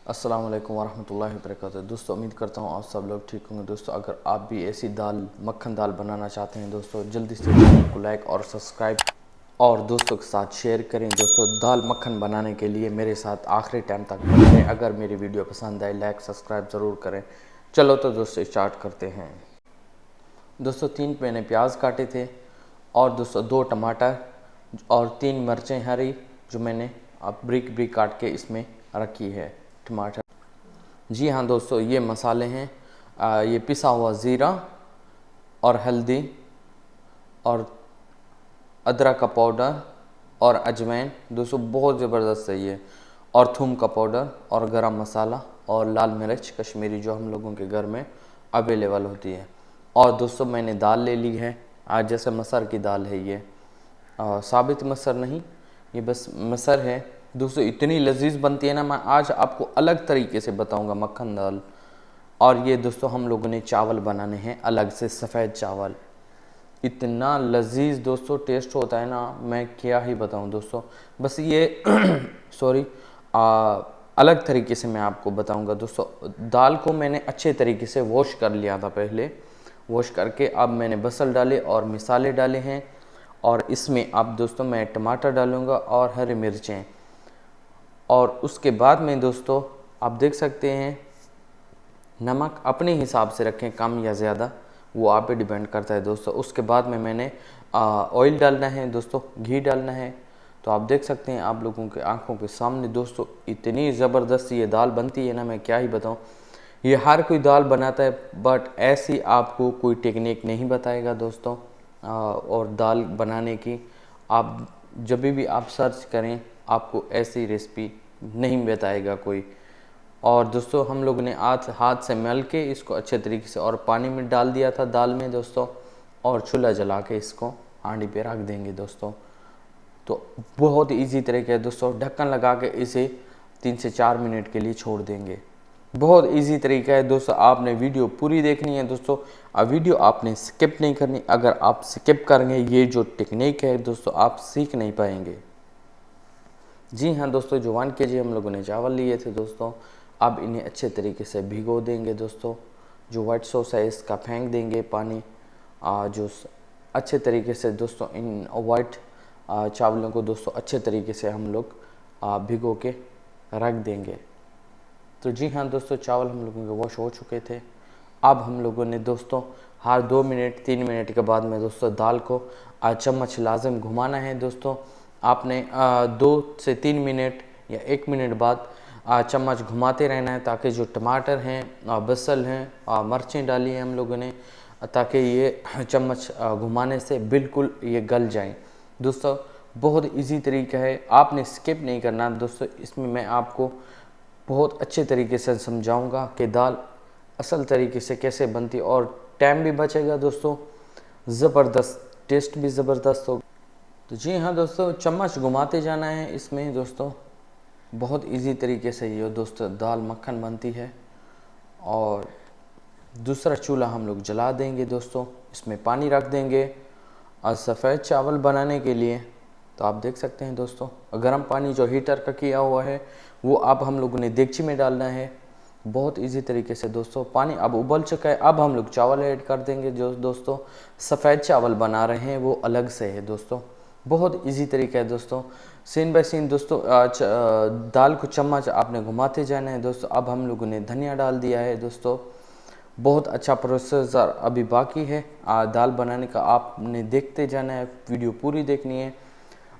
अस्सलाम वालेकुम वरहमतुल्लाहि वबरकातुहू। दोस्तों उम्मीद करता हूँ आप सब लोग ठीक होंगे। दोस्तों अगर आप भी ऐसी दाल मक्खन दाल बनाना चाहते हैं दोस्तों, जल्दी से चैनल को लाइक और सब्सक्राइब और दोस्तों के साथ शेयर करें। दोस्तों दाल मक्खन बनाने के लिए मेरे साथ आखिरी टाइम तक बने रहें। अगर मेरी वीडियो पसंद आए लाइक सब्सक्राइब ज़रूर करें। चलो तो दोस्तों स्टार्ट करते हैं। दोस्तों 3 मैंने प्याज काटे थे और दोस्तों 2 टमाटर और 3 मिर्चें हरी जो मैंने अब ब्रिक ब्रिक काट के इसमें रखी है। टमाटर, जी हाँ दोस्तों, ये मसाले हैं। ये पिसा हुआ ज़ीरा और हल्दी और अदरक का पाउडर और अजवाइन दोस्तों बहुत ज़बरदस्त है ये, और थूम का पाउडर और गरम मसाला और लाल मिर्च कश्मीरी जो हम लोगों के घर में अवेलेबल होती है। और दोस्तों मैंने दाल ले ली है, आज जैसे मसर की दाल है ये, साबित मसर नहीं, ये बस मसर है। दोस्तों इतनी लजीज बनती है ना, मैं आज आपको अलग तरीके से बताऊंगा मक्खन दाल। और ये दोस्तों हम लोगों ने चावल बनाने हैं अलग से, सफ़ेद चावल, इतना लजीज दोस्तों टेस्ट होता है ना, मैं क्या ही बताऊं दोस्तों। बस ये सॉरी, अलग तरीके से मैं आपको बताऊंगा दोस्तों। दाल को मैंने अच्छे तरीके से वॉश कर लिया था पहले, वॉश करके अब मैंने बसल डाले और मिसाले डाले हैं। और इसमें अब दोस्तों मैं टमाटर डालूँगा और हरी मिर्चें, और उसके बाद में दोस्तों आप देख सकते हैं नमक अपने हिसाब से रखें, कम या ज़्यादा वो आप पे डिपेंड करता है दोस्तों। उसके बाद में मैंने ऑयल डालना है दोस्तों, घी डालना है। तो आप देख सकते हैं आप लोगों के आंखों के सामने दोस्तों इतनी ज़बरदस्त ये दाल बनती है ना, मैं क्या ही बताऊं। ये हर कोई दाल बनाता है बट ऐसी आपको कोई टेक्निक नहीं बताएगा दोस्तों। और दाल बनाने की आप जब भी आप सर्च करें आपको ऐसी रेसिपी नहीं बताएगा कोई। और दोस्तों हम लोगों ने हाथ से मल के इसको अच्छे तरीके से और पानी में डाल दिया था दाल में दोस्तों, और चूल्हा जला के इसको हांडी पे रख देंगे दोस्तों। तो बहुत इजी तरीका है दोस्तों, ढक्कन लगा के इसे 3 से 4 मिनट के लिए छोड़ देंगे। बहुत इजी तरीका है दोस्तों, आपने वीडियो पूरी देखनी है दोस्तों, वीडियो आपने स्किप नहीं करनी। अगर आप स्किप करेंगे ये जो टेक्निक है दोस्तों आप सीख नहीं पाएंगे। जी हाँ दोस्तों, जो 1 kg हम लोगों ने चावल लिए थे दोस्तों, अब इन्हें अच्छे तरीके से भिगो देंगे दोस्तों। जो वाइट सॉस है इसका फेंक देंगे पानी, अच्छे तरीके से दोस्तों इन वाइट चावलों को दोस्तों अच्छे तरीके से हम लोग भिगो के रख देंगे। तो जी हाँ दोस्तों, चावल हम लोगों के वॉश हो चुके थे। अब हम लोगों ने दोस्तों हर 2 मिनट 3 मिनट के बाद में दोस्तों दाल को चम्मच लाजम घुमाना है दोस्तों। आपने 2 से 3 मिनट या 1 मिनट बाद चम्मच घुमाते रहना है, ताकि जो टमाटर हैं बसल हैं मिर्चें डाली हैं हम लोगों ने, ताकि ये चम्मच घुमाने से बिल्कुल ये गल जाएं दोस्तों। बहुत इजी तरीका है, आपने स्किप नहीं करना दोस्तों। इसमें मैं आपको बहुत अच्छे तरीके से समझाऊंगा कि दाल असल तरीके से कैसे बनती, और टाइम भी बचेगा दोस्तों, ज़बरदस्त टेस्ट भी ज़बरदस्त होगा। तो जी हाँ दोस्तों, चम्मच घुमाते जाना है इसमें दोस्तों। बहुत इजी तरीके से ये दोस्तों दाल मक्खन बनती है। और दूसरा चूल्हा हम लोग जला देंगे दोस्तों, इसमें पानी रख देंगे और सफ़ेद चावल बनाने के लिए। तो आप देख सकते हैं दोस्तों, गर्म पानी जो हीटर का किया हुआ है वो अब हम लोगों ने देगची में डालना है। बहुत इजी तरीके से दोस्तों, पानी अब उबल चुका है, अब हम लोग चावल ऐड कर देंगे। जो दोस्तों सफ़ेद चावल बना रहे हैं वो अलग से है दोस्तों। बहुत इजी तरीका है दोस्तों, सीन बाय सीन दोस्तों। दाल को चम्मच आपने घुमाते जाना है दोस्तों। अब हम लोगों ने धनिया डाल दिया है दोस्तों। बहुत अच्छा प्रोसेसर अभी बाकी है दाल बनाने का, आपने देखते जाना है, वीडियो पूरी देखनी है,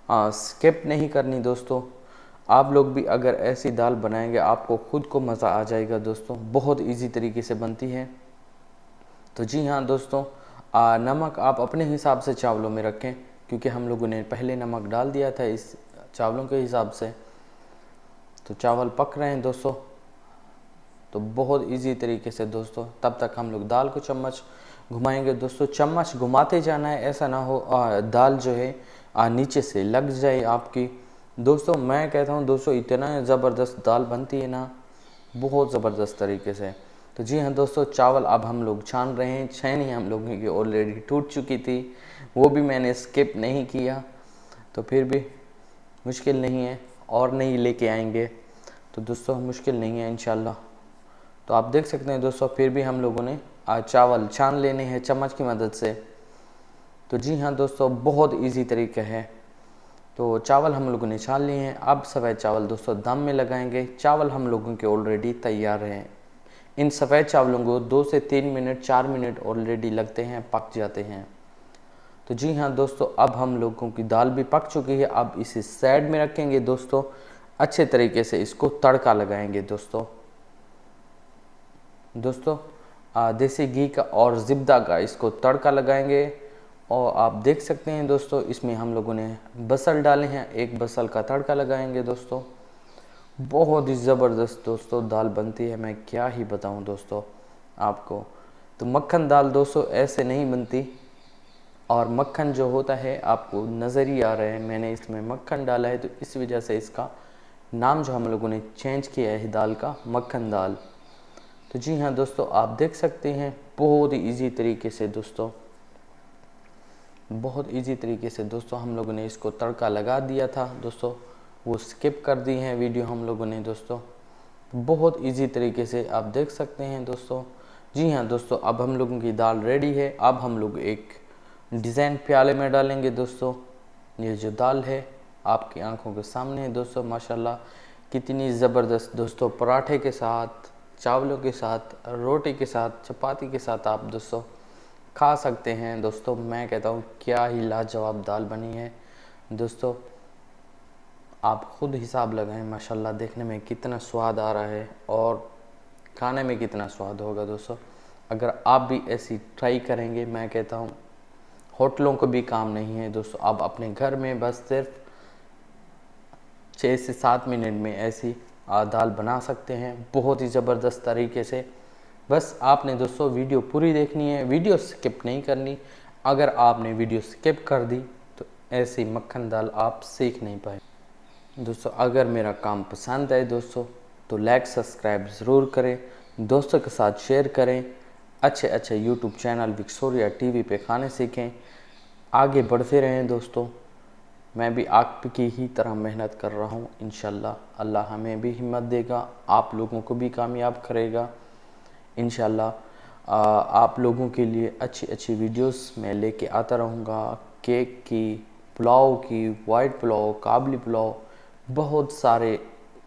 स्किप नहीं करनी दोस्तों। आप लोग भी अगर ऐसी दाल बनाएंगे आपको खुद को मज़ा आ जाएगा दोस्तों। बहुत इजी तरीके से बनती है। तो जी हाँ दोस्तों, नमक आप अपने हिसाब से चावलों में रखें, क्योंकि हम लोगों ने पहले नमक डाल दिया था इस चावलों के हिसाब से। तो चावल पक रहे हैं दोस्तों। तो बहुत इजी तरीके से दोस्तों, तब तक हम लोग दाल को चम्मच घुमाएंगे दोस्तों। चम्मच घुमाते जाना है, ऐसा ना हो दाल जो है नीचे से लग जाए आपकी दोस्तों। मैं कहता हूँ दोस्तों इतना ज़बरदस्त दाल बनती है ना, बहुत ज़बरदस्त तरीके से। तो जी हाँ दोस्तों, चावल अब हम लोग छान रहे हैं। छेनी हम लोगों की ऑलरेडी टूट चुकी थी, वो भी मैंने स्किप नहीं किया। तो फिर भी मुश्किल नहीं है, और नहीं लेके आएंगे। तो दोस्तों मुश्किल नहीं है इंशाल्लाह। तो आप देख सकते हैं दोस्तों, फिर भी हम लोगों ने चावल छान लेने हैं चम्मच की मदद से। तो जी हाँ दोस्तों, बहुत इजी तरीका है। तो चावल हम लोगों ने छान लिए हैं। अब सफ़ेद चावल दोस्तों दम में लगाएंगे। चावल हम लोगों के ऑलरेडी तैयार हैं। इन सफ़ेद चावलों को 2 से 3 मिनट 4 मिनट ऑलरेडी लगते हैं, पक जाते हैं। तो जी हाँ दोस्तों, अब हम लोगों की दाल भी पक चुकी है। अब इसे साइड में रखेंगे दोस्तों, अच्छे तरीके से इसको तड़का लगाएंगे दोस्तों। देसी घी का और ज़िब्दा का इसको तड़का लगाएंगे। और आप देख सकते हैं दोस्तों, इसमें हम लोगों ने बसल डाले हैं, एक बसल का तड़का लगाएंगे दोस्तों। बहुत ही ज़बरदस्त दोस्तों दाल बनती है, मैं क्या ही बताऊं दोस्तों आपको। तो मक्खन दाल दोस्तों ऐसे नहीं बनती। और मक्खन जो होता है आपको नज़र ही आ रहा है, मैंने इसमें मक्खन डाला है, तो इस वजह से इसका नाम जो हम लोगों ने चेंज किया है दाल का, मक्खन दाल। तो जी हाँ दोस्तों, आप देख सकते हैं बहुत ही इजी तरीके से दोस्तों, बहुत इजी तरीके से दोस्तों हम लोगों ने इसको तड़का लगा दिया था दोस्तों। वो स्किप कर दी है वीडियो हम लोगों ने दोस्तों। बहुत इजी तरीके से आप देख सकते हैं दोस्तों। जी हाँ दोस्तों, अब हम लोगों की दाल रेडी है। अब हम लोग एक डिज़ाइन प्याले में डालेंगे दोस्तों। ये जो दाल है आपकी आंखों के सामने है दोस्तों, माशाल्लाह कितनी ज़बरदस्त दोस्तों। पराठे के साथ, चावलों के साथ, रोटी के साथ, चपाती के साथ आप दोस्तों खा सकते हैं दोस्तों। मैं कहता हूँ क्या ही लाजवाब दाल बनी है दोस्तों। आप खुद हिसाब लगाएं, माशाल्लाह देखने में कितना स्वाद आ रहा है और खाने में कितना स्वाद होगा दोस्तों। अगर आप भी ऐसी ट्राई करेंगे, मैं कहता हूँ होटलों को भी काम नहीं है दोस्तों। आप अपने घर में बस सिर्फ 6 से 7 मिनट में ऐसी दाल बना सकते हैं बहुत ही ज़बरदस्त तरीके से। बस आपने दोस्तों वीडियो पूरी देखनी है, वीडियो स्किप नहीं करनी। अगर आपने वीडियो स्किप कर दी तो ऐसी मक्खन दाल आप सीख नहीं पाए दोस्तों। अगर मेरा काम पसंद आए दोस्तों तो लाइक सब्सक्राइब ज़रूर करें, दोस्तों के साथ शेयर करें। अच्छे अच्छे यूट्यूब चैनल विक्टोरिया टीवी पे खाने सीखें, आगे बढ़ते रहें दोस्तों। मैं भी आपकी ही तरह मेहनत कर रहा हूँ। इंशाल्लाह अल्लाह हमें भी हिम्मत देगा, आप लोगों को भी कामयाब करेगा इंशाल्लाह। आप लोगों के लिए अच्छी अच्छी वीडियोस मैं लेके आता रहूँगा। केक की, पुलाव की, वाइट पुलाव, काबली पुलाव, बहुत सारे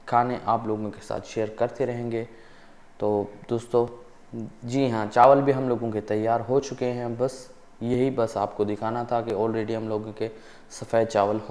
खाने आप लोगों के साथ शेयर करते रहेंगे। तो दोस्तों जी हाँ, चावल भी हम लोगों के तैयार हो चुके हैं। बस यही आपको दिखाना था कि ऑलरेडी हम लोगों के सफ़ेद चावल हो